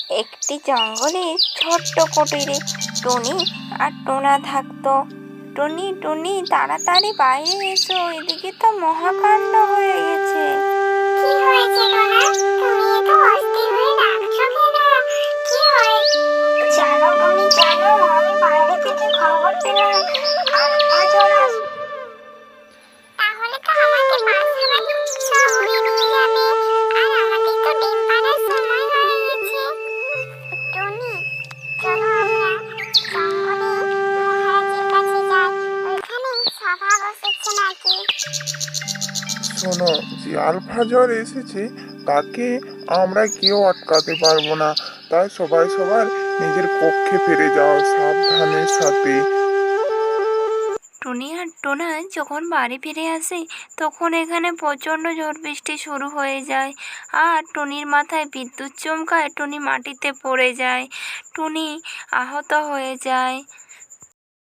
একটি জঙ্গলে ছোট্ট কুটিরে টুনি আর টোনা থাকতো। টুনি, টুনি, তাড়াতাড়ি বাইরে এসো, এদিকে তো মহাকাণ্ড হয়ে গেছে। কি হয়েছে টোনা? তুমি এত অস্থির হয়ে ডাকছো কেন? কি হয়েছে? জানো টুনি, জানো, আমি বাইরে থেকে খবর পেলাম আলফা ঝড় আসবে। তাহলে তো আমাদের বাসাবাড়ি সব উড়ে নিয়ে যাবে, আর আমাদের তো ডিম পাড়ার সময় হয়ে গেছে। টুনি, চলো আমরা জঙ্গলে মহারাজের কাছে যাই, ওইখানে সভা বসেছে নাকি। শোনো, যে আলফা ঝড় এসেছে তাকে আমরা কেউ আটকাতে পারবো না। তাই সবাই সবার নিজের কক্ষে ফিরে যাও সাবধানের সাথে। টুনি আর টোনা যখন বাড়ি ফিরে আসে তখন এখানে প্রচণ্ড ঝড় বৃষ্টি শুরু হয়ে যায়, আর টুনির মাথায় বিদ্যুৎ চমকায়, টুনি মাটিতে পড়ে যায়, টুনি আহত হয়ে যায়।